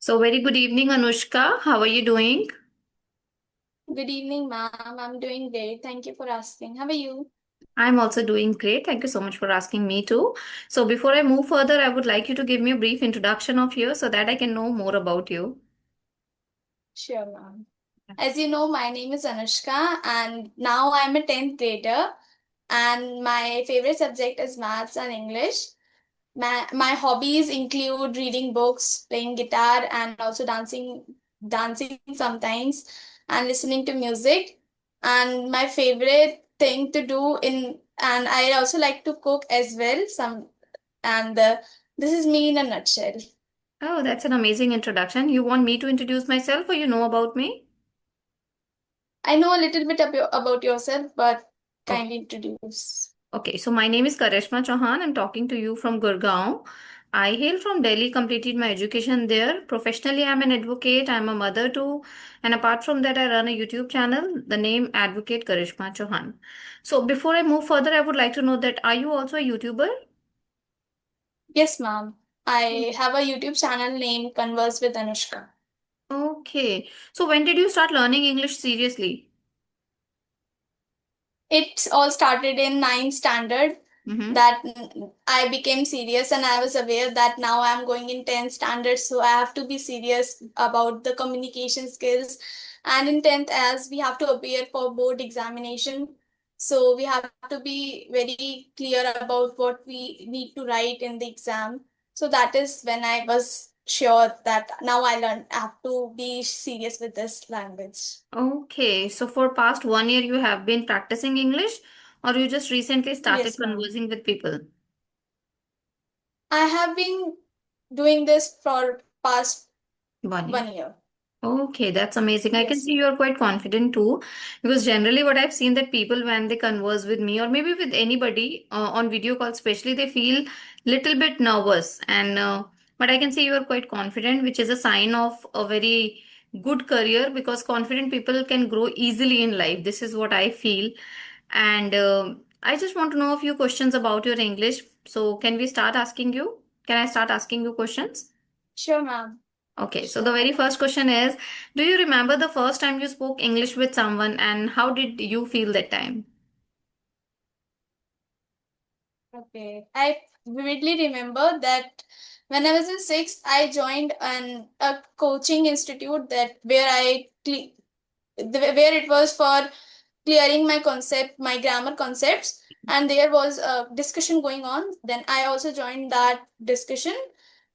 So, very good evening, Anushka. How are you doing? Good evening, ma'am. I'm doing great. Thank you for asking. How are you? I'm also doing great. Thank you so much for asking me too. So, before I move further, I would like you to give me a brief introduction of you so that I can know more about you. Sure, ma'am. As you know, my name is Anushka, and now I'm a 10th grader, and my favorite subject is maths and English. My hobbies include reading books, playing guitar, and also dancing sometimes, and listening to music. And my favorite thing to do and I also like to cook as well. And This is me in a nutshell. Oh, that's an amazing introduction. You want me to introduce myself or you know about me? I know a little bit about yourself, but Okay. kindly introduce. Okay, so my name is Karishma Chauhan. I'm talking to you from Gurgaon. I hail from Delhi, completed my education there. Professionally, I'm an advocate. I'm a mother too. And apart from that, I run a YouTube channel, the name Advocate Karishma Chauhan. So before I move further, I would like to know that are you also a YouTuber? Yes, ma'am. I have a YouTube channel named Converse with Anushka. Okay. So when did you start learning English seriously? It all started in ninth standard Mm-hmm. that I became serious and I was aware that now I'm going in 10th standard, so I have to be serious about the communication skills. And in 10th, as we have to appear for board examination, so we have to be very clear about what we need to write in the exam. So that is when I was sure that now I have to be serious with this language. Okay. So for past 1 year, you have been practicing English or you just recently started Yes, ma'am. conversing with people? I have been doing this for past 1 year. 1 year. Okay, that's amazing. I can Yes, see ma'am. you're quite confident too, because generally what I've seen that people when they converse with me or maybe with anybody on video call, especially they feel little bit nervous. And but I can see you are quite confident, which is a sign of a very good career because confident people can grow easily in life. This is what I feel. And I just want to know a few questions about your English. So can we start asking you? Can I start asking you questions? Sure, ma'am. Okay, so the Sure. very first question is, do you remember the first time you spoke English with someone and how did you feel that time? Okay. I vividly remember that when I was in sixth, I joined a coaching institute that where it was for clearing my concept, my grammar concepts, and there was a discussion going on. Then I also joined that discussion,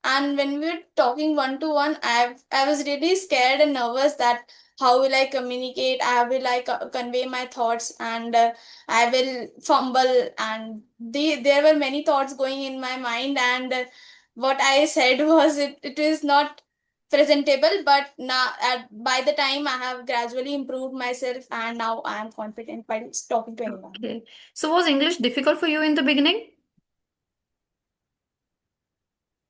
and when we were talking one to one, I was really scared and nervous that how will I communicate? How will I convey my thoughts? And I will fumble, and there were many thoughts going in my mind, and what I said was it is not presentable, but now by the time I have gradually improved myself, and now I am confident by talking to anyone. Okay. So was English difficult for you in the beginning?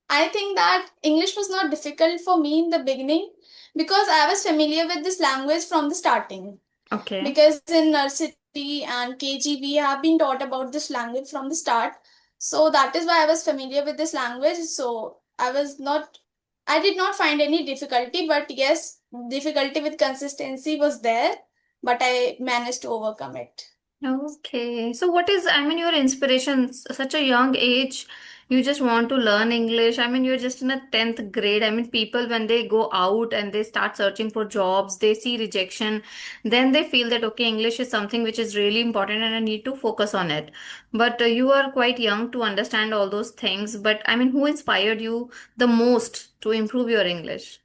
I think that English was not difficult for me in the beginning because I was familiar with this language from the starting. Okay. Because in nursery and KG, we have been taught about this language from the start. So that is why I was familiar with this language. So I did not find any difficulty, but yes, difficulty with consistency was there, but I managed to overcome it. Okay. So what is, I mean, your inspiration? Such a young age, you just want to learn English. I mean, you're just in a 10th grade. I mean, people when they go out and they start searching for jobs, they see rejection, then they feel that, okay, English is something which is really important and I need to focus on it. But you are quite young to understand all those things. But I mean, who inspired you the most to improve your English?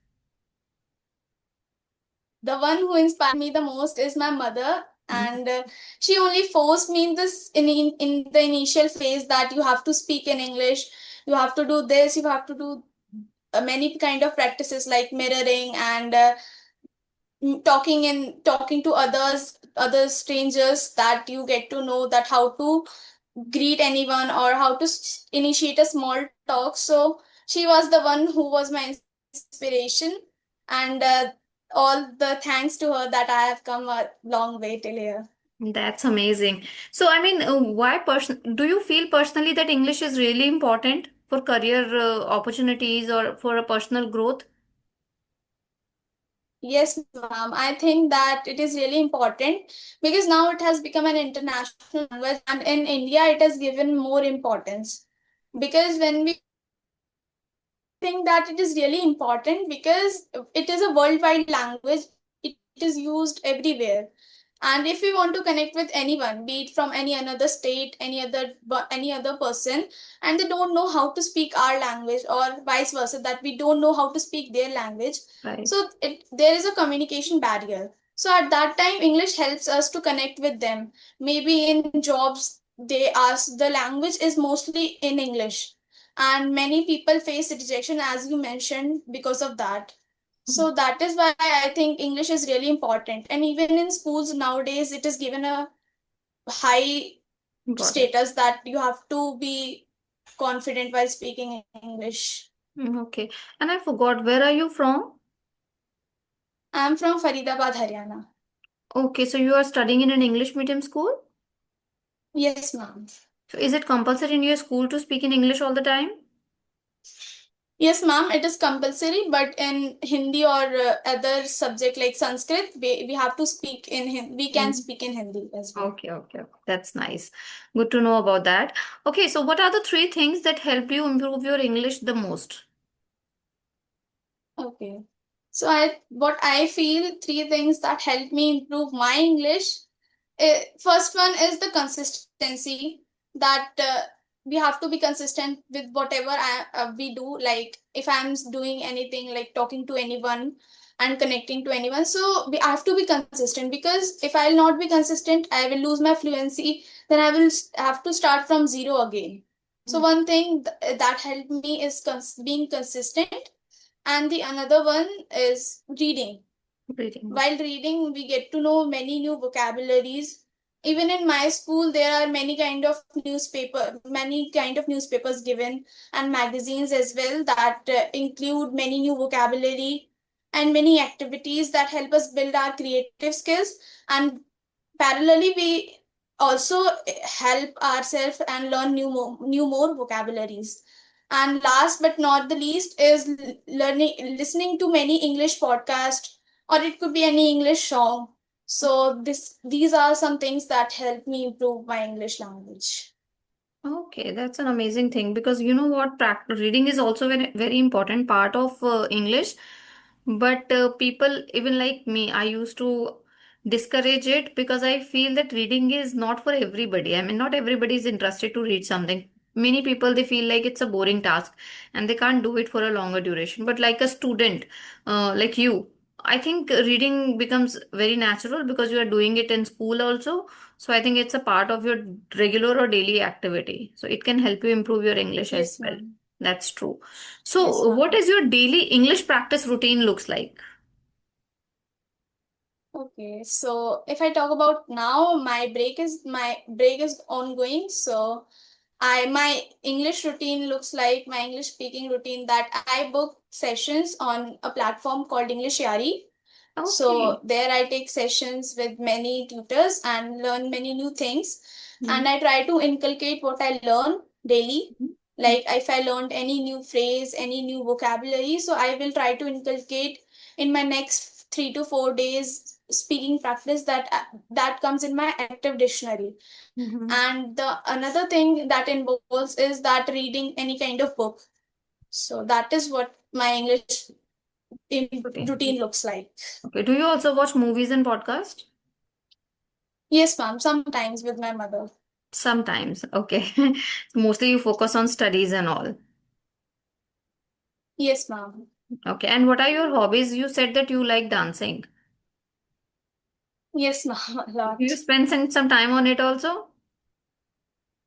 The one who inspired me the most is my mother, and she only forced me in the initial phase that you have to speak in English, you have to do this, you have to do many kind of practices like mirroring and talking to other strangers, that you get to know that how to greet anyone or how to initiate a small talk. So she was the one who was my inspiration, and all the thanks to her that I have come a long way till here. That's amazing. So, I mean, why do you feel personally that English is really important for career opportunities or for a personal growth? Yes, ma'am. I think that it is really important because now it has become an international language, and in India, it has given more importance. Because when we think that it is really important because it is a worldwide language, it is used everywhere. And if we want to connect with anyone, be it from any another state, any other person, and they don't know how to speak our language, or vice versa, that we don't know how to speak their language, Right. so there is a communication barrier. So at that time, English helps us to connect with them. Maybe in jobs, they ask, the language is mostly in English, and many people face rejection, as you mentioned, because of that. So that is why I think English is really important, and even in schools nowadays it is given a high Got it. status that you have to be confident while speaking English. Okay. And I forgot, where are you from? I'm from Faridabad, Haryana. Okay, so you are studying in an English medium school? Yes, ma'am. So is it compulsory in your school to speak in English all the time? Yes, ma'am, it is compulsory, but in Hindi or other subject like Sanskrit, we have to speak in Hindi. We can Mm. speak in Hindi as well. Okay, okay, okay. That's nice. Good to know about that. Okay, so what are the three things that help you improve your English the most? Okay. So what I feel, three things that help me improve my English. First one is the consistency, that we have to be consistent with whatever we do. Like if I'm doing anything like talking to anyone and connecting to anyone, so I have to be consistent, because if I'll not be consistent, I will lose my fluency. Then I will have to start from zero again. So Mm. one thing that helped me is being consistent, and the another one is reading. Reading. While reading, we get to know many new vocabularies. Even in my school, there are many kind of newspapers given, and magazines as well, that include many new vocabulary and many activities that help us build our creative skills. And parallelly, we also help ourselves and learn new more vocabularies. And last but not the least is listening to many English podcasts, or it could be any English song. So these are some things that help me improve my English language. Okay, that's an amazing thing because you know what, reading is also very important part of English. But people, even like me, I used to discourage it because I feel that reading is not for everybody. I mean, not everybody is interested to read something. Many people, they feel like it's a boring task and they can't do it for a longer duration. But like a student, like you, I think reading becomes very natural because you are doing it in school also. So I think it's a part of your regular or daily activity. So it can help you improve your English as Yes, well. ma'am. That's true. Yes, So what ma'am. is your daily English practice routine looks like? Okay, so if I talk about now, my break is ongoing. So I my English routine looks like my English speaking routine, that I book sessions on a platform called English Yari. Okay. So there I take sessions with many tutors and learn many new things. Mhm. And I try to inculcate what I learn daily. Like if I learned any new phrase, any new vocabulary, so I will try to inculcate in my next 3 to 4 days speaking practice, that comes in my active dictionary. Mhm. And the another thing that involves is that reading any kind of book. So that is what my English Okay. routine looks like. Okay. Do you also watch movies and podcast? Yes, ma'am. Sometimes with my mother. Sometimes. Okay. Mostly you focus on studies and all. Yes, ma'am. Okay. And what are your hobbies? You said that you like dancing. Yes, ma'am. A Do you lot. spend some time on it also?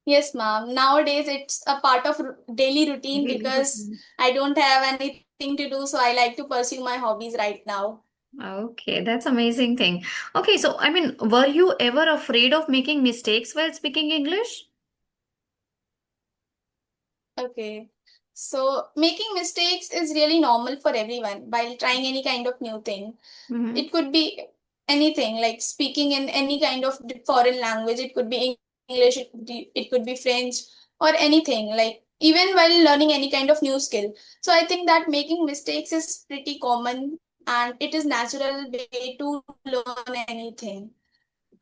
Yes, ma'am. Nowadays, it's a part of daily routine Daily because routine. I don't have anything to do, so I like to pursue my hobbies right now. Okay, that's amazing thing. Okay, so I mean, were you ever afraid of making mistakes while speaking English? Okay. So, making mistakes is really normal for everyone while trying any kind of new thing. Mm-hmm. It could be anything, like speaking in any kind of foreign language. It could be English, it could be French, or anything, like even while learning any kind of new skill. So I think that making mistakes is pretty common and it is natural way to learn anything.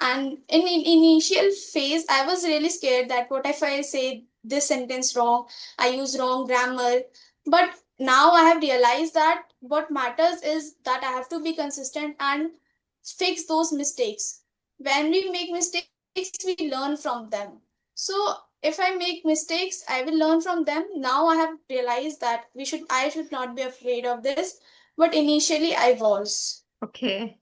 And in initial phase, I was really scared that what if I say this sentence wrong, I use wrong grammar. But now I have realized that what matters is that I have to be consistent and fix those mistakes. When we make mistakes, we learn from them. So if I make mistakes, I will learn from them. Now I have realized that I should not be afraid of this, but initially I was. Okay.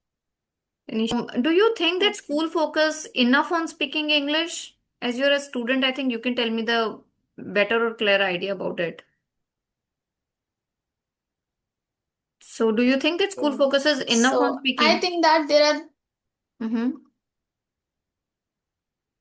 Do you think that Okay. school focus enough on speaking English? As you're a student, I think you can tell me the better or clear idea about it. So, do you think that school Okay. focuses enough on So I speaking? think that there are Mm-hmm.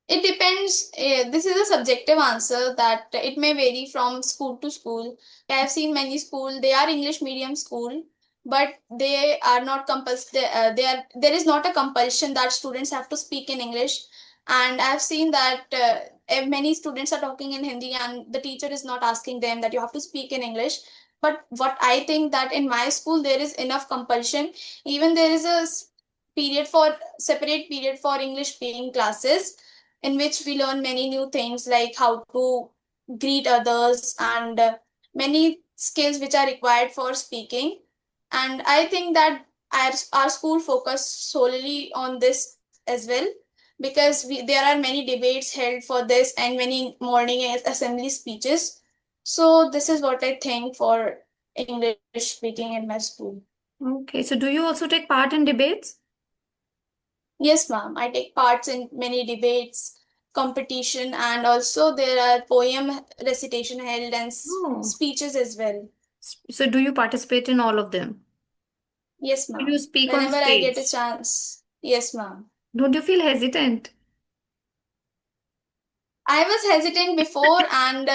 it depends. This is a subjective answer that it may vary from school to school. I have seen many school, they are English medium school, but they are not compulsory. There is not a compulsion that students have to speak in English. And I have seen that many students are talking in Hindi, and the teacher is not asking them that you have to speak in English. But what I think that in my school there is enough compulsion. Even there is a period for separate period for English speaking classes in which we learn many new things like how to greet others and many skills which are required for speaking. And I think that our school focus solely on this as well, because there are many debates held for this and many morning assembly speeches. So this is what I think for English speaking in my school. Okay. So, do you also take part in debates? Yes, ma'am. I take parts in many debates, competition, and also there are poem recitation held and Oh. speeches as well. So, do you participate in all of them? Yes, Do you ma'am. speak on Whenever I get a stage? chance. Yes, ma'am. Don't you feel hesitant? I was hesitant before, and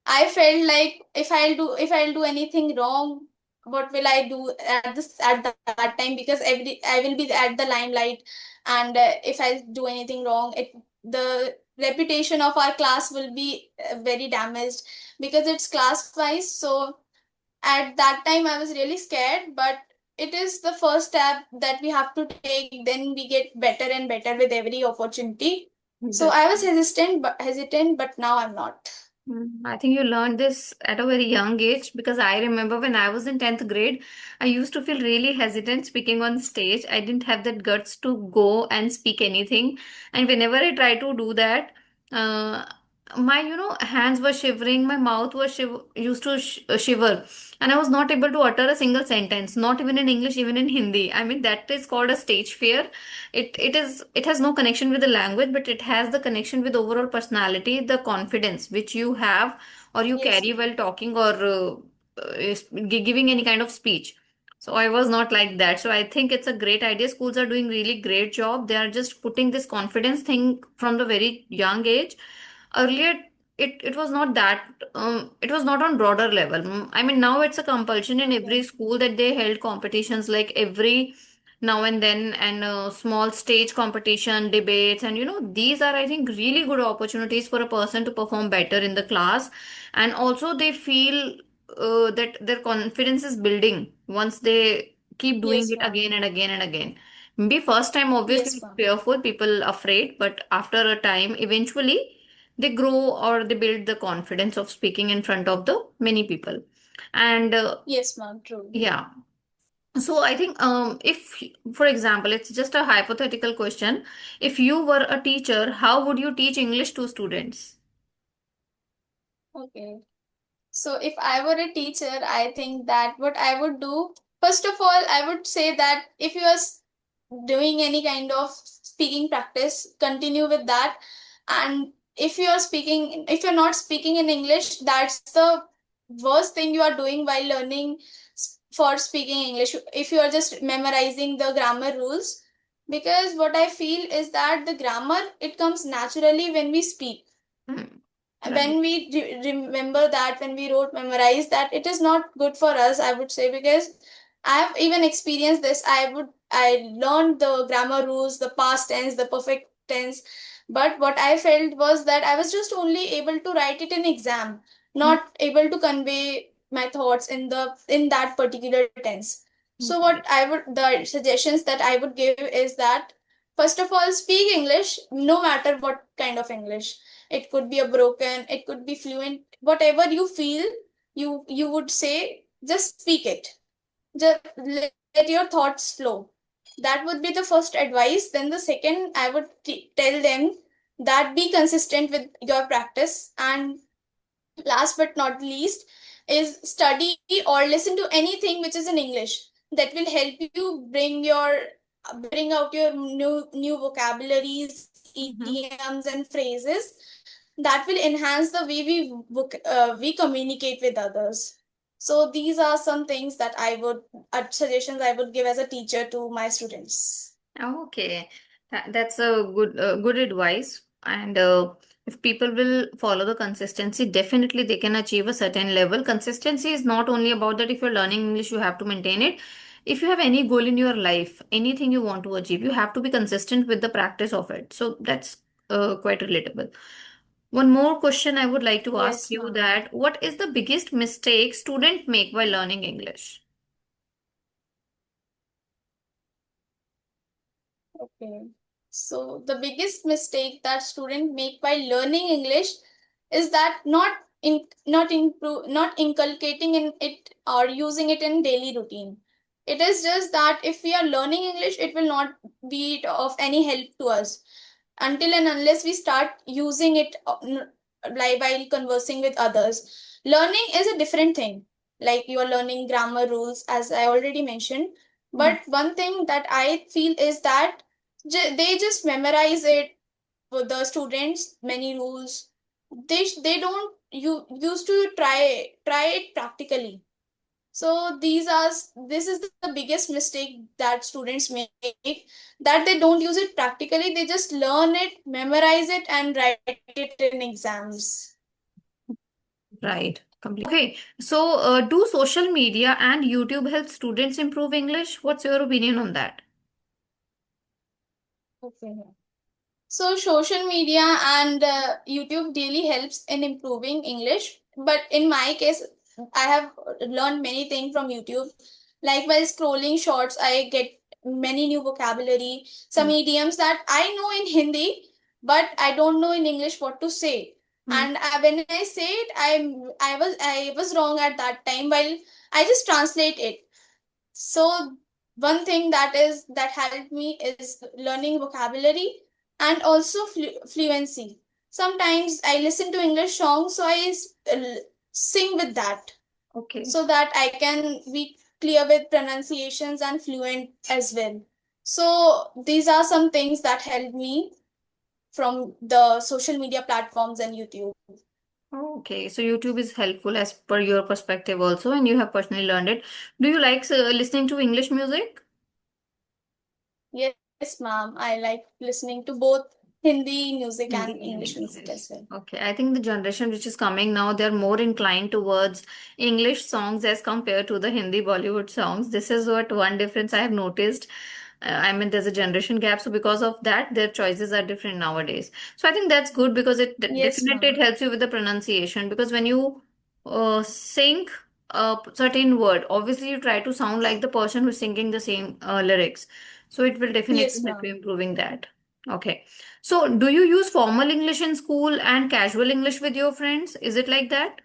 I felt like if I'll do anything wrong, what will I do at that time? Because I will be at the limelight, and if I do anything wrong, the reputation of our class will be very damaged because it's class wise. So at that time, I was really scared, but it is the first step that we have to take. Then we get better and better with every opportunity. So I was hesitant, but now I'm not. I think you learned this at a very young age because I remember when I was in 10th grade, I used to feel really hesitant speaking on stage. I didn't have that guts to go and speak anything. And whenever I try to do that, uh, my hands were shivering, my mouth was used to shiver, and I was not able to utter a single sentence, not even in English, even in Hindi. I mean, that is called a stage fear. It has no connection with the language, but it has the connection with overall personality, the confidence which you have or you Yes, carry while ma'am. talking or giving any kind of speech. So I was not like that. So I think it's a great idea. Schools are doing really great job. They are just putting this confidence thing from the very young age. Earlier, it was not that. It was not on broader level. I mean, now it's a compulsion in every Okay. school that they held competitions like every now and then, and small stage competition debates, and these are, I think, really good opportunities for a person to perform better in the class. And also they feel that their confidence is building once they keep doing Yes, it ma'am. again and again and again. Maybe first time obviously Yes, it's ma'am. fearful, people afraid, but after a time eventually they grow or they build the confidence of speaking in front of the many people. And Yes, ma'am. True. yeah, so I think, if, for example, it's just a hypothetical question. If you were a teacher, how would you teach English to students? Okay. So if I were a teacher, I think that what I would do, first of all, I would say that if you are doing any kind of speaking practice, continue with that. And if you're not speaking in English, that's the worst thing you are doing while learning for speaking English. If you are just memorizing the grammar rules, because what I feel is that the grammar, it comes naturally when we speak. Hmm. Right. When we remember that, when we wrote memorize that, it is not good for us, I would say, because I have even experienced this. I learned the grammar rules, the past tense, the perfect tense, but what I felt was that I was just only able to write it in exam, Hmm. not able to convey my thoughts in that particular tense. So what I would, the suggestions that I would give is that first of all, speak English, no matter what kind of English. It could be a broken, it could be fluent, whatever you feel, you would say, just speak it. Just let your thoughts flow. That would be the first advice. Then the second, I would tell them that be consistent with your practice, and last but not least is study or listen to anything which is in English. That will help you bring out your new vocabularies, Mm-hmm. idioms, and phrases that will enhance the way we communicate with others. So these are some things that I would, suggestions I would give as a teacher to my students. Okay, that's a good advice. And if people will follow the consistency, definitely they can achieve a certain level. Consistency is not only about that if you're learning English, you have to maintain it. If you have any goal in your life, anything you want to achieve, you have to be consistent with the practice of it. So that's quite relatable. One more question I would like to ask Yes, you, ma'am. that what is the biggest mistake student make while learning English? Okay. So the biggest mistake that students make while learning English is that not inculcating in it or using it in daily routine. It is just that if we are learning English, it will not be of any help to us until and unless we start using it like while conversing with others. Learning is a different thing. Like you are learning grammar rules, as I already mentioned. But one thing that I feel is that they just memorize it for the students, many rules. They don't you used to try it practically. So this is the biggest mistake that students make, that they don't use it practically. They just learn it, memorize it, and write it in exams. Right. Completely. Okay. So, do social media and YouTube help students improve English? What's your opinion on that? Okay. So social media and YouTube really helps in improving English. But in my case, I have learned many things from YouTube. Like while scrolling shorts, I get many new vocabulary, some Hmm. idioms that I know in Hindi, but I don't know in English what to say. Hmm. And when I say it, I was wrong at that time. While I just translate it. So one thing that helped me is learning vocabulary and also fluency. Sometimes I listen to English songs, so sing with that Okay. so that I can be clear with pronunciations and fluent as well. So these are some things that helped me from the social media platforms and YouTube. Okay. So, YouTube is helpful as per your perspective also, and you have personally learned it. Do you like listening to English music? Yes, ma'am. I like listening to both Hindi music and Hindi English music. music as well. Okay, I think the generation which is coming now, they're more inclined towards English songs as compared to the Hindi Bollywood songs. This is what one difference I have noticed. I mean, there's a generation gap, so because of that, their choices are different nowadays. So I think that's good because it Yes, definitely it ma'am. helps you with the pronunciation. Because when you sing a certain word, obviously you try to sound like the person who's singing the same lyrics. So it will definitely Yes, help you ma'am. improving that. Okay. So, do you use formal English in school and casual English with your friends? Is it like that?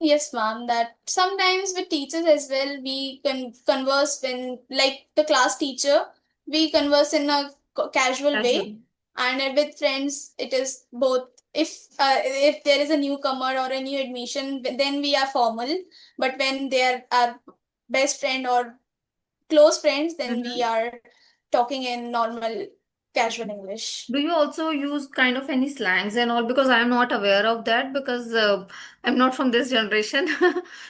Yes, ma'am. That sometimes with teachers as well, we can converse when, like the class teacher, we converse in a casual way, Casual. and with friends, it is both. If there is a newcomer or a new admission, then we are formal. But when they are our best friend or close friends, then we Mhm. are talking in normal casual English. Do you also use kind of any slangs and all? Because I'm not aware of that because I'm not from this generation.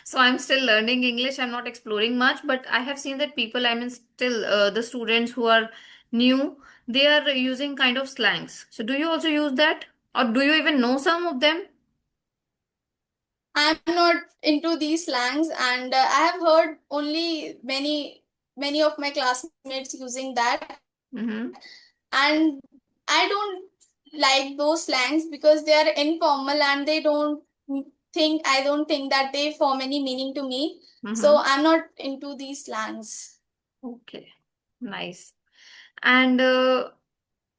So I'm still learning English. I'm not exploring much, but I have seen that people, I mean, still the students who are new, they are using kind of slangs. So do you also use that? Or do you even know some of them? I'm not into these slangs, and I have heard only many of my classmates using that, Mm-hmm. and I don't like those slangs because they are informal and they don't I don't think that they form any meaning to me. So Mm-hmm. I'm not into these slangs. Okay, nice. And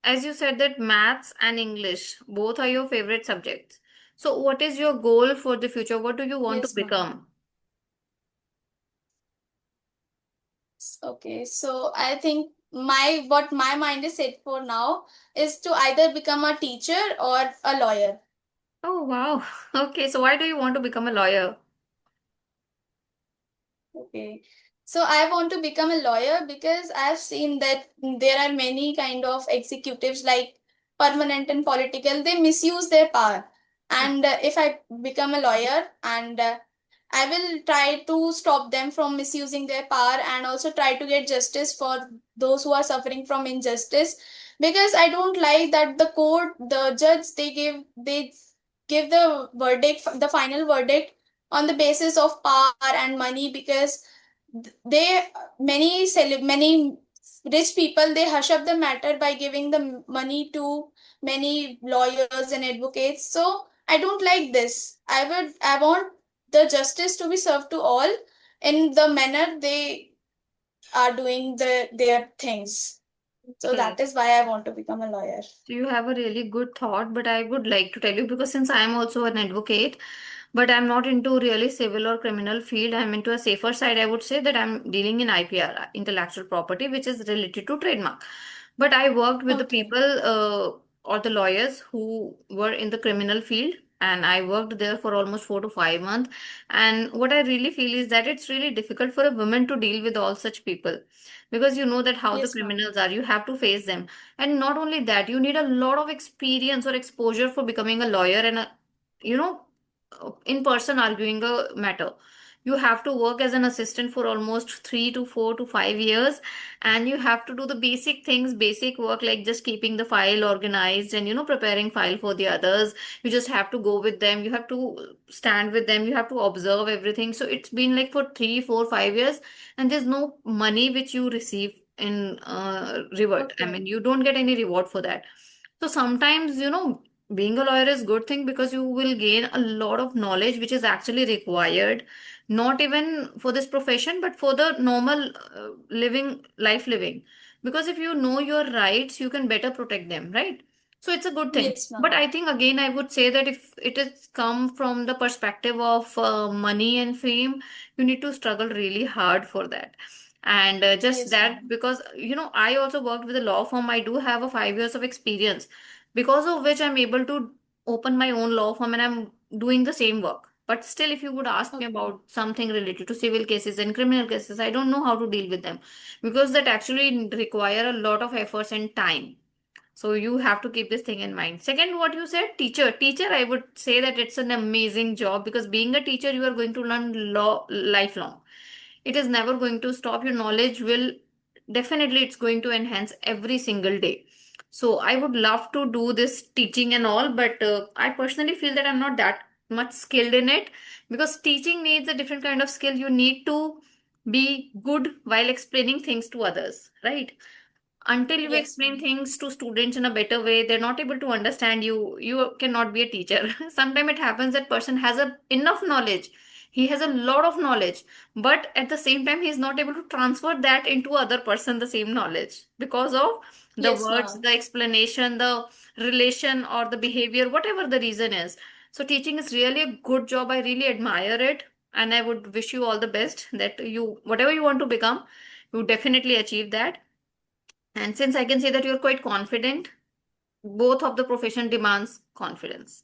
as you said that maths and English both are your favorite subjects. So what is your goal for the future? What do you want to Yes, ma'am. become? Okay, so I think my mind is set for now is to either become a teacher or a lawyer. Oh, wow. Okay, so why do you want to become a lawyer? Okay. So I want to become a lawyer because I've seen that there are many kind of executives like permanent and political. They misuse their power. And if I become a lawyer and I will try to stop them from misusing their power and also try to get justice for those who are suffering from injustice. Because I don't like that the judge, they give the verdict, the final verdict on the basis of power and money because they many rich people they hush up the matter by giving the money to many lawyers and advocates. So I don't like this. I want the justice to be served to all in the manner they are doing their things. So Okay. that is why I want to become a lawyer. So you have a really good thought, but I would like to tell you because since I am also an advocate, but I'm not into really civil or criminal field. I'm into a safer side. I would say that I'm dealing in IPR, intellectual property, which is related to trademark. But I worked with the Okay. people or the lawyers who were in the criminal field, and I worked there for almost 4 to 5 months. And what I really feel is that it's really difficult for a woman to deal with all such people because you know that how the Yes, ma'am. criminals are. You have to face them, and not only that, you need a lot of experience or exposure for becoming a lawyer and a, you know, in person arguing a matter. You have to work as an assistant for almost 3 to 4 to 5 years, and you have to do the basic things, basic work like just keeping the file organized and preparing file for the others. You just have to go with them, you have to stand with them, you have to observe everything. So it's been like for 3, 4, 5 years, and there's no money which you receive in reward. I Okay. mean, you don't get any reward for that. So sometimes, being a lawyer is good thing because you will gain a lot of knowledge which is actually required, not even for this profession, but for the normal living. Because if you know your rights, you can better protect them, right? So it's a good thing. Yes, But ma'am. I think again, I would say that if it is come from the perspective of money and fame, you need to struggle really hard for that. And just Yes, that, ma'am. because I also worked with a law firm. I do have a 5 years of experience, because of which I'm able to open my own law firm and I'm doing the same work. But still, if you would ask me Okay. about something related to civil cases and criminal cases, I don't know how to deal with them because that actually require a lot of efforts and time. So you have to keep this thing in mind. Second, what you said, teacher. Teacher, I would say that it's an amazing job because being a teacher, you are going to learn law lifelong. It is never going to stop. Your knowledge will definitely, it's going to enhance every single day. So I would love to do this teaching and all, but I personally feel that I'm not that much skilled in it because teaching needs a different kind of skill. You need to be good while explaining things to others, right? Until you Yes, explain ma'am. things to students in a better way, they're not able to understand you. You cannot be a teacher. Sometimes it happens that person has a enough knowledge, he has a lot of knowledge, but at the same time he's not able to transfer that into other person the same knowledge because of the Yes, words, ma'am. the explanation, the relation, or the behavior, whatever the reason is. So teaching is really a good job. I really admire it, and I would wish you all the best that you, whatever you want to become, you definitely achieve that. And since I can say that you're quite confident, both of the profession demands confidence.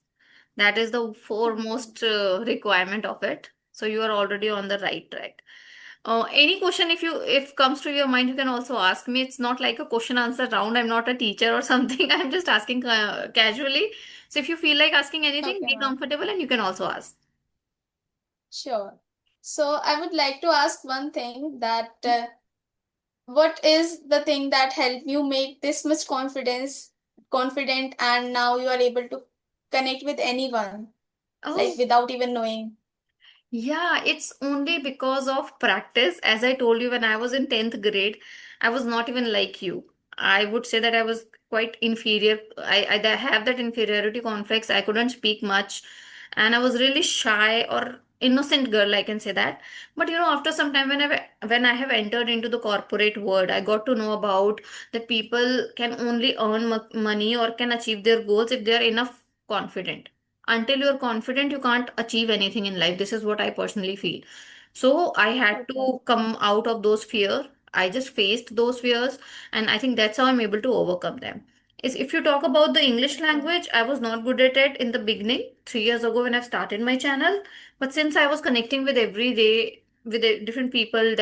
That is the Okay. foremost requirement of it. So you are already on the right track. Any question if comes to your mind, you can also ask me. It's not like a question answer round. I'm not a teacher or something. I'm just asking casually. So if you feel like asking anything, Okay, be ma'am. comfortable and you can also ask. Sure. So I would like to ask one thing that what is the thing that helped you make this much confident and now you are able to connect with anyone like Oh, without even knowing? yeah, it's only because of practice. As I told you, when I was in 10th grade, I was not even like you. I would say that I was quite inferior. I have that inferiority complex. I couldn't speak much. and I was really shy or innocent girl, I can say that. But after some time, when I have entered into the corporate world, I got to know about that people can only earn money or can achieve their goals if they are enough confident. Until you're confident, you can't achieve anything in life. This is what I personally feel. So I had Okay. to come out of those fear. I just faced those fears, and I think that's how I'm able to overcome them. Is if you talk about the English Okay. language, I was not good at it in the beginning, 3 years ago when I started my channel. But since I was connecting with every day with different people,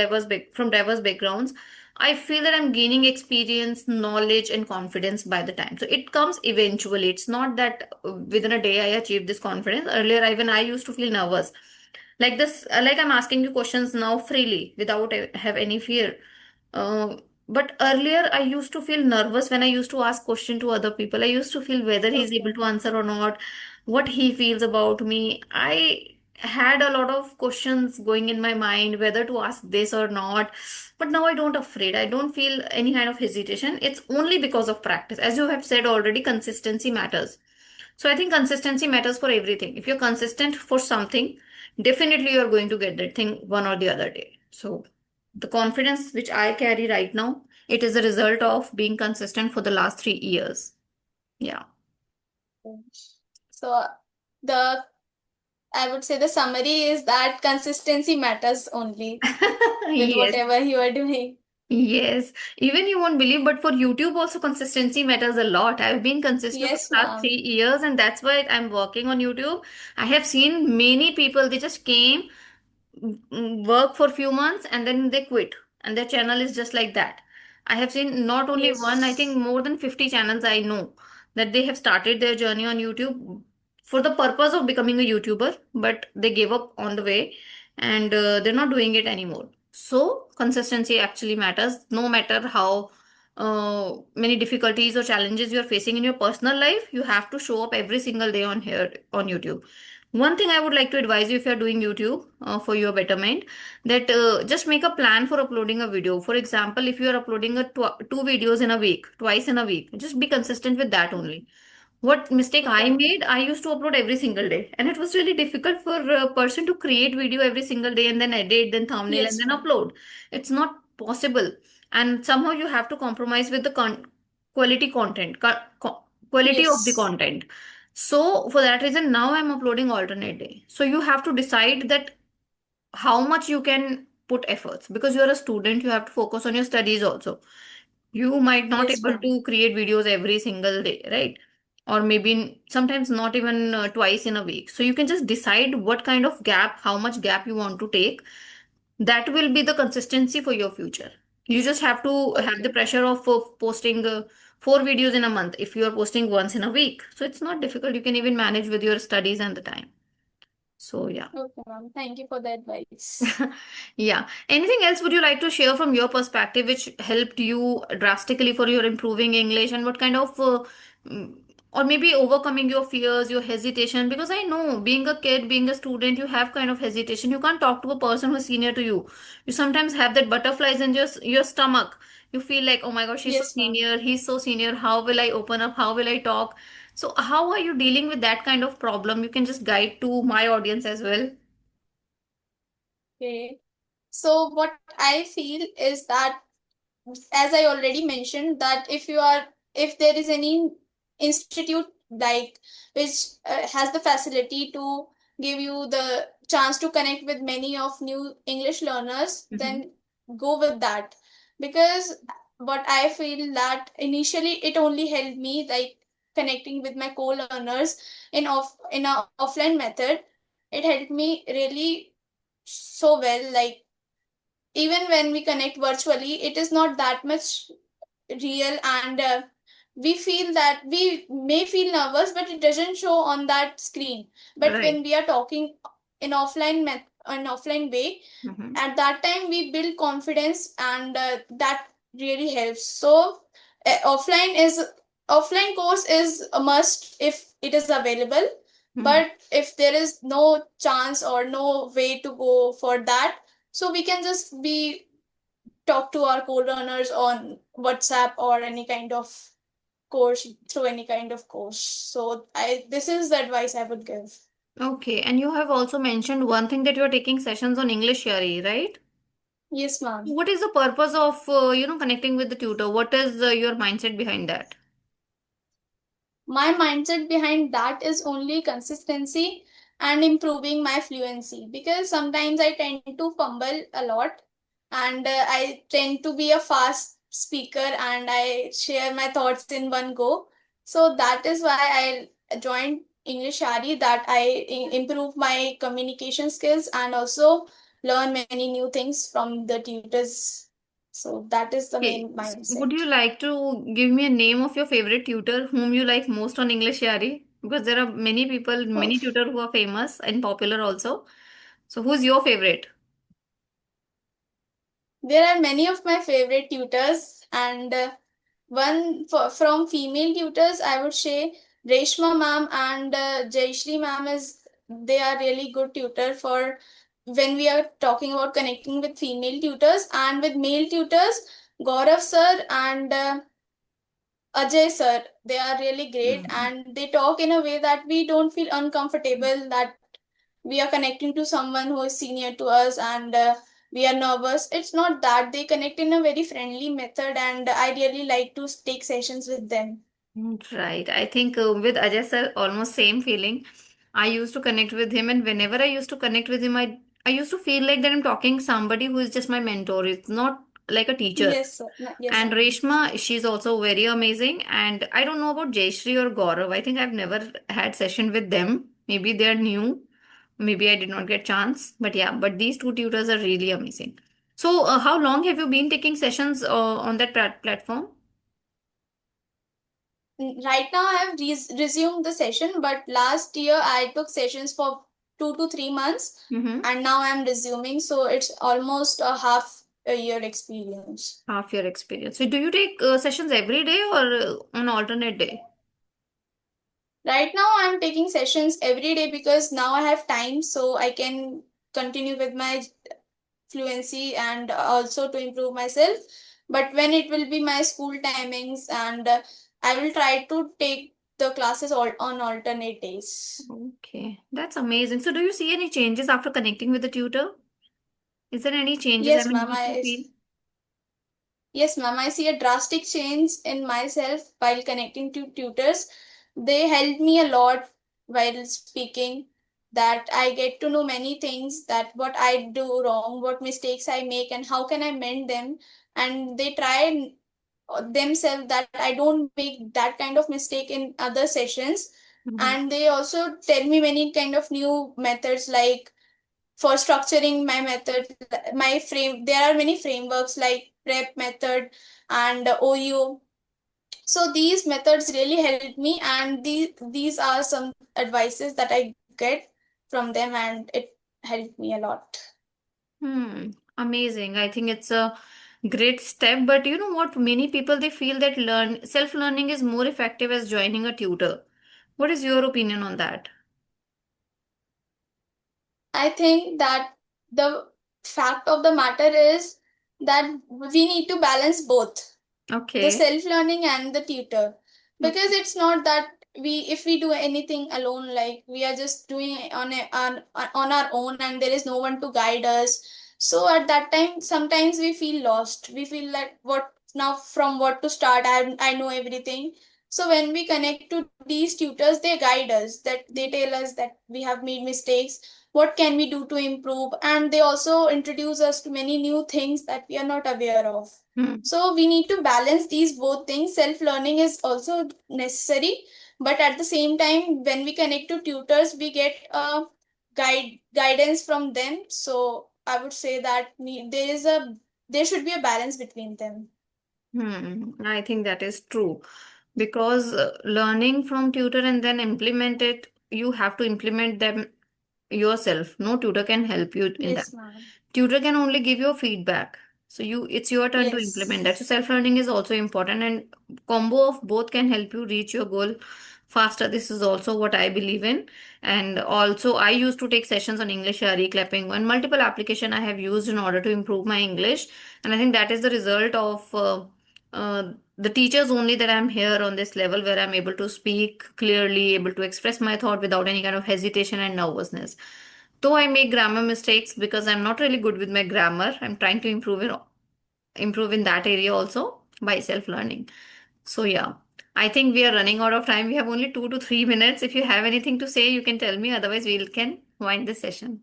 from diverse backgrounds, I feel that I'm gaining experience, knowledge, and confidence by the time. So it comes eventually. It's not that within a day I achieved this confidence. Earlier, even I used to feel nervous like this, like I'm asking you questions now freely without have any fear. uh, but earlier I used to feel nervous when I used to ask question to other people. I used to feel whether he's able Okay. to answer or not, what he feels about me. I had a lot of questions going in my mind whether to ask this or not. But now I don't afraid, I don't feel any kind of hesitation. It's only because of practice. As you have said already, consistency matters. So I think consistency matters for everything. If you're consistent for something, definitely you're going to get that thing one or the other day. So the confidence which I carry right now, it is a result of being consistent for the last 3 years. Yeah. So the I would say the summary is that consistency matters only with Yes. whatever you are doing. Yes. Even you won't believe, but for YouTube also consistency matters a lot. I've been consistent for Yes, the last ma'am. 3 years, and that's why I'm working on YouTube. I have seen many people, they just came, work for few months and then they quit, and their channel is just like that. I have seen not only one, I think Yes. more than 50 channels I know that they have started their journey on YouTube for the purpose of becoming a YouTuber, but they gave up on the way, and they're not doing it anymore. So consistency actually matters, no matter how many difficulties or challenges you're facing in your personal life. You have to show up every single day on here on YouTube. One thing I would like to advise you, if you're doing YouTube for your betterment, that just make a plan for uploading a video. For example, if you are uploading two videos in a week, twice in a week, just be consistent with that only. What mistake I Okay. made, I used to upload every single day, and it was really difficult for a person to create video every single day and then edit, then thumbnail, and Yes, then ma'am. upload. It's not possible, and somehow you have to compromise with the quality content, quality of the Yes. content. So for that reason, now I'm uploading alternate day. So you have to decide that how much you can put efforts, because you're a student, you have to focus on your studies also. You might not Yes, able ma'am. to create videos every single day, right? Or maybe sometimes not even twice in a week. So you can just decide what kind of gap, how much gap you want to take. That will be the consistency for your future. You just have to have the Okay. pressure of posting 4 videos in a month if you are posting once in a week. So it's not difficult, you can even manage with your studies and the time. So yeah. Okay, ma'am. Thank you for the advice. Yeah. Anything else would you like to share from your perspective which helped you drastically for your improving English, and what kind of mm, or maybe overcoming your fears, your hesitation? Because I know being a kid, being a student, you have kind of hesitation. You can't talk to a person who's senior to you. You sometimes have that butterflies in your stomach. You feel like, oh my gosh, she's so Yes, ma'am. senior, he's so senior. How will I open up? How will I talk? So how are you dealing with that kind of problem? You can just guide to my audience as well. Okay. So what I feel is that, as I already mentioned, that if there is any institute like which has the facility to give you the chance to connect with many of new English learners, Mm-hmm. then go with that. Because what I feel that initially it only helped me like connecting with my co-learners in a offline method. It helped me really so well. Like even when we connect virtually, it is not that much real, and we feel that we may feel nervous, but it doesn't show on that screen. But Right. when we are talking in an offline way, Mm-hmm. at that time we build confidence, and that really helps. So offline course is a must if it is available. Mm-hmm. But if there is no chance or no way to go for that, so we can just be talk to our co-learners on WhatsApp or any kind of course, through any kind of course. So I this is the advice I would give. Okay, and you have also mentioned one thing that you are taking sessions on English Shari, right? Yes, ma'am. What is the purpose of connecting with the tutor? What is your mindset behind that? My mindset behind that is only consistency and improving my fluency, because sometimes I tend to fumble a lot, and I tend to be a fast speaker and I share my thoughts in one go. So that is why I joined English Ari, that I improve my communication skills and also learn many new things from the tutors. So that is the Okay, main would mindset. you like to give me a name of your favorite tutor whom you like most on English Shari? Because there are many people, many tutors who are famous and popular also. So who's your favorite? There are many of my favorite tutors, and from female tutors, I would say Reshma ma'am and Jayashri ma'am is, they are really good tutor for when we are talking about connecting with female tutors. And with male tutors, Gaurav sir and Ajay sir, they are really great, Hmm. and they talk in a way that we don't feel uncomfortable, that we are connecting to someone who is senior to us, and we are nervous. It's not that. They connect in a very friendly method, and I really like to take sessions with them. Right. I think with Ajay sir, almost same feeling. I used to connect with him, and whenever I used to connect with him, I used to feel like that I'm talking somebody who is just my mentor. It's not like a teacher. Yes, sir. Yes, And ma'am. Reshma, she's also very amazing. And I don't know about Jayashri or Gaurav. I think I've never had session with them. Maybe they're new. Maybe I did not get chance. But yeah, but these two tutors are really amazing. So, how long have you been taking sessions on that platform? Right now, I have resumed the session, but last year I took sessions for 2 to 3 months, Mm-hmm. and now I'm resuming. So it's almost a half a year experience. Half your experience. So, do you take sessions every day or on alternate day? Right now, I'm taking sessions every day because now I have time, so I can continue with my fluency and also to improve myself. But when it will be my school timings, and I will try to take the classes all on alternate days. Okay, that's amazing. So, do you see any changes after connecting with the tutor? Is there any changes? I Yes, mean, ma'am. which you feel? Yes, ma'am. I see a drastic change in myself while connecting to tutors. They help me a lot while speaking. That I get to know many things, that what I do wrong, what mistakes I make, and how can I mend them. And they try themselves that I don't make that kind of mistake in other sessions. Mhm. And they also tell me many kind of new methods, like for structuring my method, my frame. There are many frameworks like prep method and OU. So these methods really help me, and these are some advices that I get from them, and it helped me a lot. Hmm, amazing. I think it's a great step. But you know what? Many people they feel that self-learning is more effective as joining a tutor. What is your opinion on that? I think that the fact of the matter is that we need to balance both, the Okay. self learning and the tutor, because Okay. it's not that we, if we do anything alone, like we are just doing it on our own and there is no one to guide us. So at that time sometimes we feel lost, we feel like what now, from what to start, I know everything. So when we connect to these tutors, they guide us, that they tell us that we have made mistakes, what can we do to improve, and they also introduce us to many new things that we are not aware of. Hmm. So we need to balance these both things. Self learning is also necessary, but at the same time, when we connect to tutors, we get a guidance from them. So I would say that there should be a balance between them. I think that is true because learning from tutor and then implement it, you have to implement them yourself. No tutor can help you in that. Yes, ma'am. Tutor can only give you feedback. So it's your turn to implement that. So Yes. self-learning is also important and combo of both can help you reach your goal faster. This is also what I believe in. And also I used to take sessions on English, clapping and multiple application I have used in order to improve my English. And I think that is the result of the teachers only that I'm here on this level where I'm able to speak clearly, able to express my thought without any kind of hesitation and nervousness. Though I make grammar mistakes because I'm not really good with my grammar, I'm trying to improve in that area also by self learning. So yeah, I think we are running out of time. We have only 2 to 3 minutes. If you have anything to say, you can tell me. Otherwise, we can wind this session.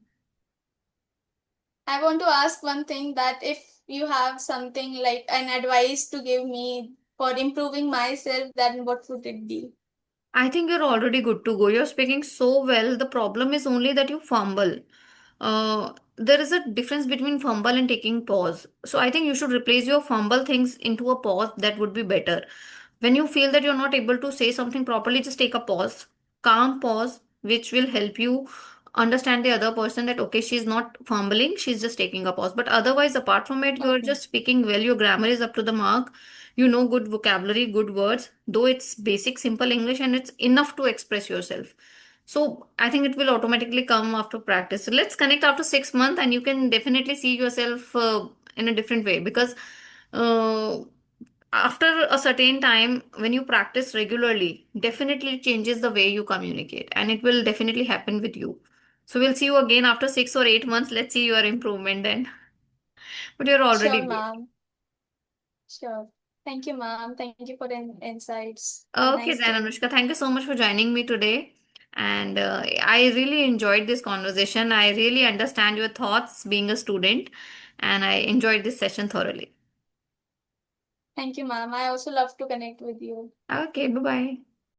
I want to ask one thing, that if you have something like an advice to give me for improving myself, then what would it be? I think you're already good to go. You're speaking so well. The problem is only that you fumble. There is a difference between fumble and taking pause. So I think you should replace your fumble things into a pause. That would be better. When you feel that you're not able to say something properly, just take a pause, calm pause, which will help you understand the other person that okay, she's not fumbling, she's just taking a pause. But otherwise, apart from it, you're Okay. just speaking well. Your grammar is up to the mark. You know good vocabulary, good words, though it's basic, simple English and it's enough to express yourself. So I think it will automatically come after practice. So let's connect after 6 months and you can definitely see yourself in a different way because uh, after a certain time, when you practice regularly, definitely it changes the way you communicate and it will definitely happen with you. So we'll see you again after 6 or 8 months. Let's see your improvement then. But you're already Sure, good. ma'am. Sure. Thank you, ma'am. Thank you for the insights. Have a Okay, nice then, day. Anushka, thank you so much for joining me today. And I really enjoyed this conversation. I really understand your thoughts being a student, and I enjoyed this session thoroughly. Thank you, ma'am. I also love to connect with you. Okay, bye bye.